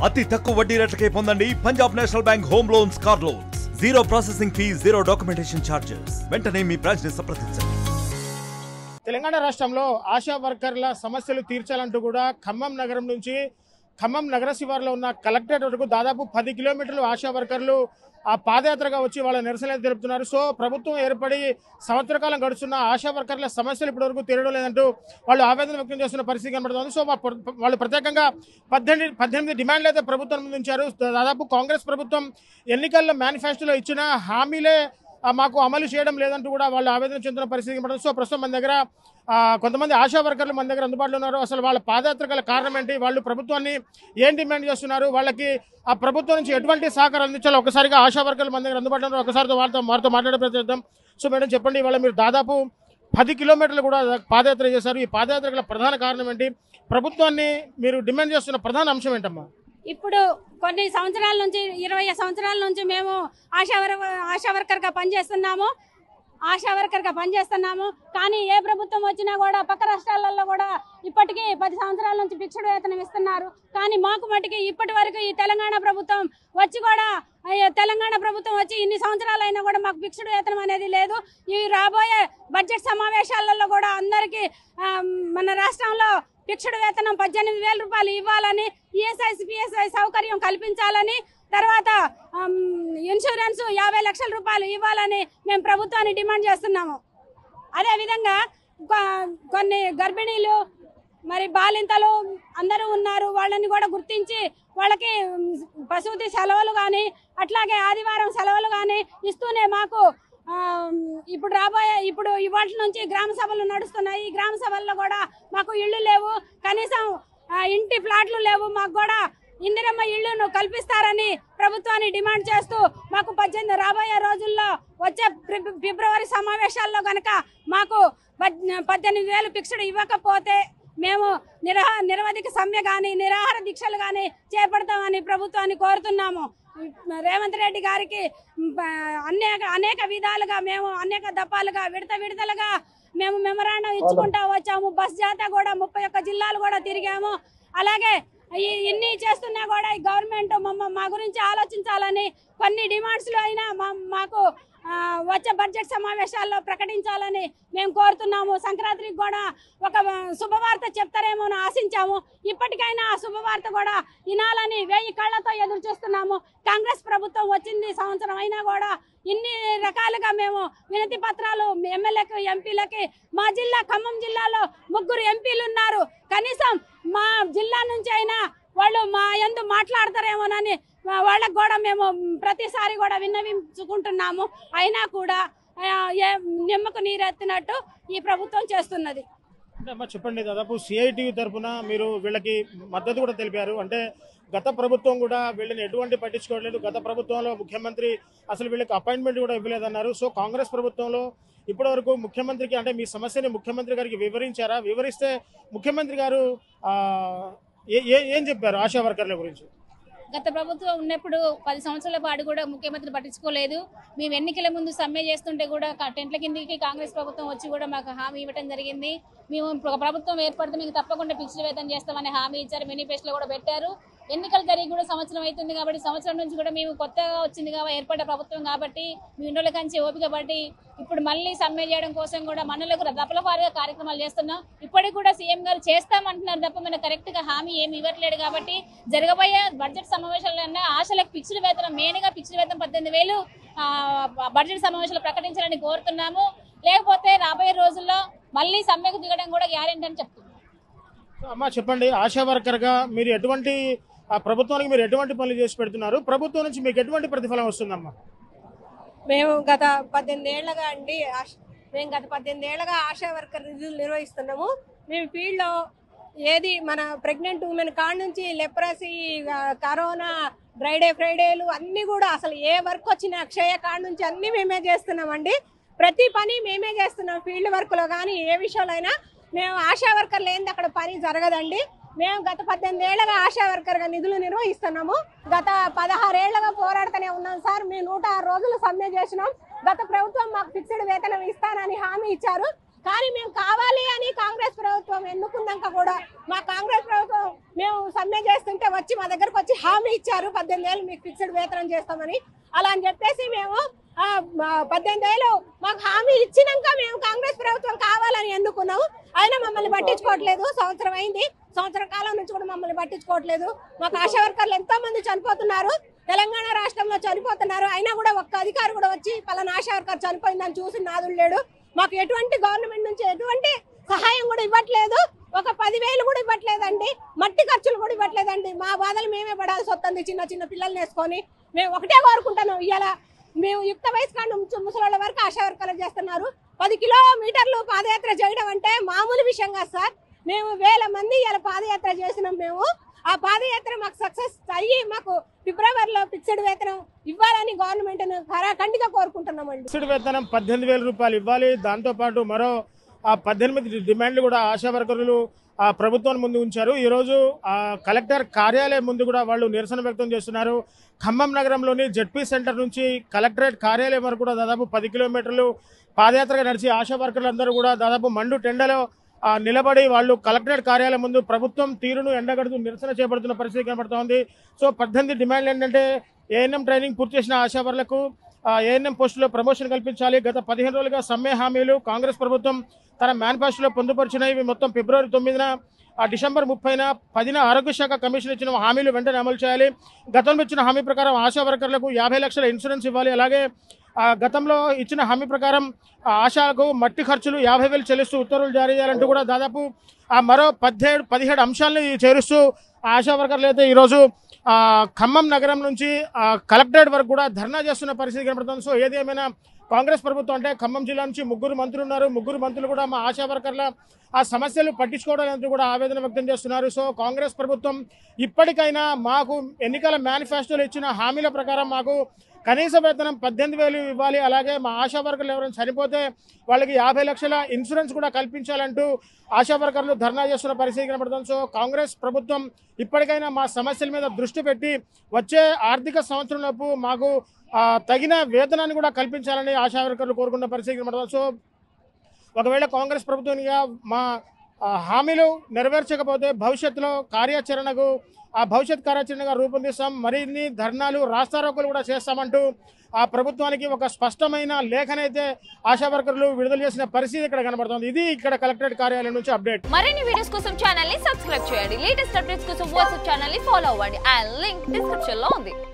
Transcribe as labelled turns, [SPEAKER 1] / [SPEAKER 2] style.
[SPEAKER 1] అతి తక్కువ వడ్డీ రేట్లకే పొందండి Punjab national bank home loans, car loans. Zero processing fee, zero documentation charges. వెంటనే మీ బ్రాంచ్ ని సంప్రదించండి.
[SPEAKER 2] తెలంగాణ రాష్ట్రంలో ఆశా వర్కర్ల సమస్యలు తీర్చాలంటూ కూడా ఖమ్మం నగరం నుంచి ఖమ్మం నగర శివారులో ఉన్న కలెక్టరేట్ వరకు దాదాపు 10 కిలోమీటర్లు ఆశా వర్కర్లు ఆ పాదయాత్రగా వచ్చి వాళ్ళ నిరసన తెలుపుతున్నారు. సో ప్రభుత్వం ఏర్పడి సంవత్సర కాలం గడుస్తున్న ఆశా వర్కర్ల సమస్యలు ఇప్పటివరకు తీరడం లేదంటూ వాళ్ళు ఆవేదన వ్యక్తం చేస్తున్న పరిస్థితి కనబడుతుంది. సో వాళ్ళు ప్రత్యేకంగా 18 డిమాండ్లు అయితే ప్రభుత్వం ముందు ఉంచారు. దాదాపు కాంగ్రెస్ ప్రభుత్వం ఎన్నికల్లో మేనిఫెస్టోలో ఇచ్చిన హామీలే మాకు అమలు చేయడం లేదంటూ కూడా వాళ్ళు ఆవేదన చెందుతున్న పరిస్థితి కనబడుతుంది. సో ప్రస్తుతం మన దగ్గర కొంతమంది ఆశా వర్కర్లు మన దగ్గర అందుబాటులో ఉన్నారు. అసలు వాళ్ళ పాదయాత్ర గల కారణం ఏంటి, వాళ్ళు ప్రభుత్వాన్ని ఏం డిమాండ్ చేస్తున్నారు, వాళ్ళకి ఆ ప్రభుత్వం నుంచి ఎటువంటి సహకారం అందించాలో ఒకసారిగా ఆశా వర్కర్లు మన దగ్గర అందుబాటులో ఉన్నారు. ఒకసారితో వారితో మాట్లాడే ప్రయత్నిద్దాం. సో మేడం చెప్పండి, ఇవాళ మీరు దాదాపు 10 కిలోమీటర్లు కూడా పాదయాత్ర చేశారు. ఈ పాదయాత్ర గల ప్రధాన కారణం ఏంటి, ప్రభుత్వాన్ని మీరు డిమాండ్ చేస్తున్న ప్రధాన అంశం ఏంటమ్మా?
[SPEAKER 3] ఇప్పుడు కొన్ని సంవత్సరాల నుంచి 20 సంవత్సరాల నుంచి మేము ఆశా వర్కర్గా పనిచేస్తున్నాము. కానీ ఏ ప్రభుత్వం వచ్చినా కూడా పక్క రాష్ట్రాలలో కూడా ఇప్పటికీ 10 సంవత్సరాల నుంచి ఫిక్స్డ్ వేతనం ఇస్తున్నారు. కానీ మాకు మటుకి ఇప్పటి వరకు ఈ తెలంగాణ ప్రభుత్వం వచ్చి ఇన్ని సంవత్సరాలైనా కూడా మాకు ఫిక్స్డ్ వేతనం అనేది లేదు. ఈ రాబోయే బడ్జెట్ సమావేశాలలో కూడా అందరికీ మన రాష్ట్రంలో ఫిక్స్డ్ వేతనం 18,000 రూపాయలు ఇవ్వాలని, ఈఎస్ఐ పిఎస్ఐ సౌకర్యం కల్పించాలని, తర్వాత ఇన్సూరెన్స్ 50 లక్షల రూపాయలు ఇవ్వాలని మేము ప్రభుత్వాన్ని డిమాండ్ చేస్తున్నాము. అదేవిధంగా కొన్ని గర్భిణీలు మరి బాలింతలు అందరూ ఉన్నారు. వాళ్ళని కూడా గుర్తించి వాళ్ళకి ప్రసూతి సెలవులు కానీ అట్లాగే ఆదివారం సెలవులు కానీ ఇస్తూనే మాకు ఇప్పుడు ఇవాటి నుంచి గ్రామ సభలు నడుస్తున్నాయి. ఈ గ్రామ సభల్లో కూడా మాకు ఇళ్ళు లేవు, కనీసం ఇంటి ప్లాట్లు లేవు. మాకు కూడా ఇందిరమ్మ ఇళ్లను కల్పిస్తారని ప్రభుత్వాన్ని డిమాండ్ చేస్తూ మాకు రాబోయే రోజుల్లో వచ్చే ఫిబ్రవరి సమావేశాల్లో కనుక మాకు 18,000 ఫిక్స్డ్ ఇవ్వకపోతే మేము నిరవధిక సమ్మె కానీ నిరాహార దీక్షలు కానీ చేపడతామని ప్రభుత్వాన్ని కోరుతున్నాము. రేవంత్ రెడ్డి గారికి అనేక విధాలుగా మేము అనేక దఫాలుగా విడతలుగా మేము మెమరాండం ఇచ్చుకుంటా వచ్చాము. బస్ జాతా కూడా 31 జిల్లాలు కూడా తిరిగాము. అలాగే ఇన్ని చేస్తున్నా కూడా ఈ గవర్నమెంట్ మా గురించి ఆలోచించాలని కొన్ని డిమాండ్స్లో అయినా మాకు వచ్చే బడ్జెట్ సమావేశాల్లో ప్రకటించాలని మేము కోరుతున్నాము. సంక్రాంతికి కూడా ఒక శుభవార్త చెప్తారేమో అని ఆశించాము. ఇప్పటికైనా ఆ శుభవార్త కూడా వినాలని 1000 కళ్ళతో ఎదురు చూస్తున్నాము. కాంగ్రెస్ ప్రభుత్వం వచ్చింది సంవత్సరం అయినా కూడా ఇన్ని రకాలుగా మేము వినతి పత్రాలు ఎమ్మెల్యేకి ఎంపీలకి, మా జిల్లా ఖమ్మం జిల్లాలో 3 ఎంపీలు ఉన్నారు. కనీసం మా జిల్లా నుంచి అయినా వాళ్ళు మా యందు మాట్లాడతారేమోనని వాళ్ళకు కూడా మేము ప్రతిసారి కూడా విన్నవించుకుంటున్నాము. అయినా కూడా నిమ్మకు నీరెత్తినట్టు ఈ ప్రభుత్వం చేస్తున్నది.
[SPEAKER 2] చెప్పండి, దాదాపు సిఐటియు తరఫున మీరు వీళ్ళకి మద్దతు కూడా తెలిపారు. అంటే గత ప్రభుత్వం కూడా వీళ్ళని ఎటువంటి పట్టించుకోవట్లేదు, గత ప్రభుత్వంలో ముఖ్యమంత్రి అసలు వీళ్ళకి అపాయింట్మెంట్ కూడా ఇవ్వలేదన్నారు. సో కాంగ్రెస్ ప్రభుత్వంలో ఇప్పటి వరకు ముఖ్యమంత్రికి అంటే మీ సమస్యని ముఖ్యమంత్రి గారికి వివరించారా? వివరిస్తే ముఖ్యమంత్రి గారు ఏం చెప్పారు ఆశా వర్కర్ల గురించి?
[SPEAKER 4] గత ప్రభుత్వం ఉన్నప్పుడు 10 సంవత్సరాల పాటు కూడా ముఖ్యమంత్రి పట్టించుకోలేదు. మేము ఎన్నికల ముందు సమ్మె చేస్తుంటే కూడా టెంట్ల కిందికి కాంగ్రెస్ ప్రభుత్వం వచ్చి కూడా మాకు హామీ ఇవ్వడం జరిగింది. మేము ప్రభుత్వం ఏర్పడితే మీకు తప్పకుండా ఫిక్స్డ్ వేతనం చేస్తామని హామీ ఇచ్చారు. మేనిఫెస్టోలో కూడా పెట్టారు. ఎన్నికలు జరిగి కూడా సంవత్సరం అవుతుంది కాబట్టి సంవత్సరం నుంచి కూడా మేము కొత్తగా వచ్చింది కాబట్టి ఏర్పడ్డ ప్రభుత్వం కాబట్టి మీ ఇంట్లో కంచి ఓపిక పట్టి ఇప్పుడు మళ్ళీ సమ్మె చేయడం కోసం కూడా మనలకు దఫలపారుగా కార్యక్రమాలు చేస్తున్నాం. ఇప్పటికి కూడా సీఎం గారు చేస్తామంటున్నారు తప్ప మన కరెక్ట్గా హామీ ఏమి ఇవ్వట్లేదు. కాబట్టి జరగబోయే బడ్జెట్ సమావేశాలన్నా ఆశలకు ఫిక్స్డ్ వేతనం మెయిన్గా ఫిక్స్డ్ వేతనం 18,000 బడ్జెట్ సమావేశాలు ప్రకటించాలని కోరుతున్నాము. లేకపోతే రాబోయే రోజుల్లో మళ్ళీ సమ్మెకు దిగడం కూడా గ్యారెంటీ అని చెప్తున్నాం.
[SPEAKER 2] అమ్మా చెప్పండి, ఆశా వర్కర్గా మీరు ఎటువంటి ప్రభుత్వానికి మీరు ఎటువంటి పనులు చేసి పెడుతున్నారు? ప్రభుత్వం నుంచి మీకు ఎటువంటి ప్రతిఫలం వస్తుందమ్మా?
[SPEAKER 5] మేము గత 18 ఏళ్ళగా ఆశా వర్కర్ విధులు నిర్వహిస్తున్నాము. మేము ఫీల్డ్లో ఏది మన ప్రెగ్నెంట్ ఉమెన్ కాడ నుంచి లెప్రసీ, కరోనా, ఫ్రైడేలు అన్నీ కూడా అసలు ఏ వర్క్ వచ్చినా అక్షయ కాడ నుంచి అన్నీ మేమే చేస్తున్నామండి. ప్రతి పని మేమే చేస్తున్నాం. ఫీల్డ్ వర్క్లో కానీ ఏ విషయంలో అయినా మేము ఆశా వర్కర్ లేనిది అక్కడ పని జరగదండి. మేము గత 18 ఏళ్ళగా ఆశా వర్కర్గా నిధులు నిర్వహిస్తున్నాము. గత 16 ఏళ్ళగా పోరాడుతూనే ఉన్నాం సార్. మేము 106 రోజులు సమ్మె చేసినాం. గత ప్రభుత్వం మాకు ఫిక్స్డ్ వేతనం ఇస్తానని హామీ ఇచ్చారు. కానీ మేము కావాలి అని కాంగ్రెస్ ప్రభుత్వం ఎన్నుకున్నాక కూడా మా కాంగ్రెస్ ప్రభుత్వం మేము సమ్మె చేస్తుంటే వచ్చి మా దగ్గరకు వచ్చి హామీ ఇచ్చారు 18 ఏళ్ళు మీకు ఫిక్స్డ్ వేతనం చేస్తామని. అలా అని చెప్పేసి మేము 18 ఏళ్ళు మాకు హామీ ఇచ్చినాక మేము కాంగ్రెస్ ప్రభుత్వం కావాలని ఎన్నుకున్నాము. అయినా మమ్మల్ని పట్టించుకోవట్లేదు. సంవత్సరం అయింది, సంవత్సర కాలం నుంచి కూడా మమ్మల్ని పట్టించుకోవట్లేదు. మాకు ఆశా వర్కర్లు ఎంతో మంది చనిపోతున్నారు, తెలంగాణ రాష్ట్రంలో చనిపోతున్నారు. అయినా కూడా ఒక్క అధికారి కూడా వచ్చి పలానా ఆశా వర్కర్ చనిపోయిందని చూసి నాదులు లేడు. మాకు ఎటువంటి గవర్నమెంట్ నుంచి ఎటువంటి సహాయం కూడా ఇవ్వట్లేదు. ఒక 10,000 కూడా ఇవ్వట్లేదండి. మట్టి ఖర్చులు కూడా ఇవ్వట్లేదండి. మా బాధలు మేమే పడాల్సి వస్తుంది. చిన్న చిన్న పిల్లల్ని వేసుకొని మేము ఒకటే కోరుకుంటున్నాం. ఇవాళ మేము యుక్త వయసు కాడ ముసలాళ్ళ వరకు ఆశా వర్కర్లు చేస్తున్నారు. 10 కిలోమీటర్లు పాదయాత్ర చేయడం అంటే మామూలు విషయం కాదు సార్. మేము 1000 మంది ఇలా పాదయాత్ర చేసినాం. మేము ఆ పాదయాత్ర మాకు సక్సెస్ అయ్యి మాకు ఫిబ్రవరిలో ఫిక్స్డ్ వేతనం ఇవ్వాలని గవర్నమెంట్ ఖండితంగా కోరుకుంటున్నామండి.
[SPEAKER 2] ఫిక్స్డ్ వేతనం 18,000 రూపాయలు ఇవ్వాలి. దాంతోపాటు మరో 18 డిమాండ్లు కూడా ఆశా వర్కర్లు ప్రభుత్వం ముందు ఉంచారు. ఈరోజు కలెక్టర్ కార్యాలయం ముందు కూడా వాళ్ళు నిరసన వ్యక్తం చేస్తున్నారు. ఖమ్మం నగరంలోని జెడ్పీ సెంటర్ నుంచి కలెక్టరేట్ కార్యాలయం వరకు కూడా దాదాపు 10 కిలోమీటర్లు పాదయాత్రగా నడిచి ఆశా వర్కర్లందరూ కూడా దాదాపు మండు టెండలో నిలబడి వాళ్ళు కలెక్టరేట్ కార్యాలయం ముందు ప్రభుత్వం తీరును ఎండగడుతూ నిరసన చేపడుతున్న పరిస్థితి కనబడుతోంది. సో 18 డిమాండ్లు ఏంటంటే ఏఎన్ఎం ట్రైనింగ్ పూర్తి చేసిన ఆశావర్లకు ఏఎన్ఎం పోస్టులో ప్రమోషన్ కల్పించాలి. గత 15 రోజులుగా సమ్మె హామీలు కాంగ్రెస్ ప్రభుత్వం తన మేనిఫెస్టోలో పొందుపరిచినవి మొత్తం ఫిబ్రవరి 9న డిసెంబర్ 30న 10న ఆరోగ్య శాఖ కమిషన్ ఇచ్చిన హామీలు వెంటనే అమలు చేయాలి. గతంలో ఇచ్చిన హామీ ప్రకారం ఆశా వర్కర్లకు 50 లక్షల ఇన్సూరెన్స్ ఇవ్వాలి. అలాగే గతంలో ఇచ్చిన హామీ ప్రకారం ఆశాలకు మట్టి ఖర్చులు 50,000 చెల్లిస్తూ ఉత్తర్వులు జారీ చేయాలంటూ కూడా దాదాపు మరో 17 అంశాలని చేరుస్తూ ఆశా వర్కర్లు అయితే ఈరోజు ఖమ్మం నగరం నుంచి కలెక్టరేట్ వరకు కూడా ధర్నా చేస్తున్న పరిస్థితి కనబడుతుంది. సో ఏది ఏమైనా కాంగ్రెస్ ప్రభుత్వం అంటే ఖమ్మం జిల్లా నుంచి 3 మంత్రులు ఉన్నారు. 3 మంత్రులు కూడా మా ఆశా వర్కర్ల ఆ సమస్యలు పట్టించుకోవడానికి కూడా ఆవేదన వ్యక్తం చేస్తున్నారు. సో కాంగ్రెస్ ప్రభుత్వం ఇప్పటికైనా మాకు ఎన్నికల మేనిఫెస్టోలో ఇచ్చిన హామీల ప్రకారం మాకు కనీస వేతనం 18,000 ఇవ్వాలి. అలాగే మా ఆశా వర్కర్లు ఎవరైనా చనిపోతే వాళ్ళకి 50 లక్షల ఇన్సూరెన్స్ కూడా కల్పించాలంటూ ఆశా వర్కర్లు ధర్నా చేస్తున్న పరిస్థితి కనబడుతుంది. సో కాంగ్రెస్ ప్రభుత్వం ఇప్పటికైనా మా సమస్యల మీద దృష్టి పెట్టి వచ్చే ఆర్థిక సంవత్సరంలోపు మాకు తగిన వేతనాన్ని కూడా కల్పించాలని ఆశా వర్కర్లు కోరుకున్న పరిస్థితి కనబడుతుంది. సో ఒకవేళ కాంగ్రెస్ ప్రభుత్వంగా మా హామీలు నెరవేర్చకపోతే భవిష్యత్తులో భవిష్యత్ కార్యాచరణగా రూపొందిస్తాం, మరిన్ని ధర్నాలు రాస్తారోకోలు కూడా చేస్తామంటూ ఆ ప్రభుత్వానికి ఒక స్పష్టమైన లేఖనైతే ఆశా వర్కర్లు విడుదల చేసిన పరిస్థితి ఇక్కడ కనబడుతుంది. ఇది ఇక్కడ కలెక్టరేట్ కార్యాలయం నుంచి అప్డేట్.
[SPEAKER 6] మరిన్ని వీడియోస్ కోసం ఛానల్ ని సబ్స్క్రైబ్ చేయండి. లేటెస్ట్ అప్డేట్స్ కోసం వాట్సాప్ ఛానల్ ని ఫాలో అవ్వండి. ఆ లింక్ డిస్క్రిప్షన్ లో ఉంది.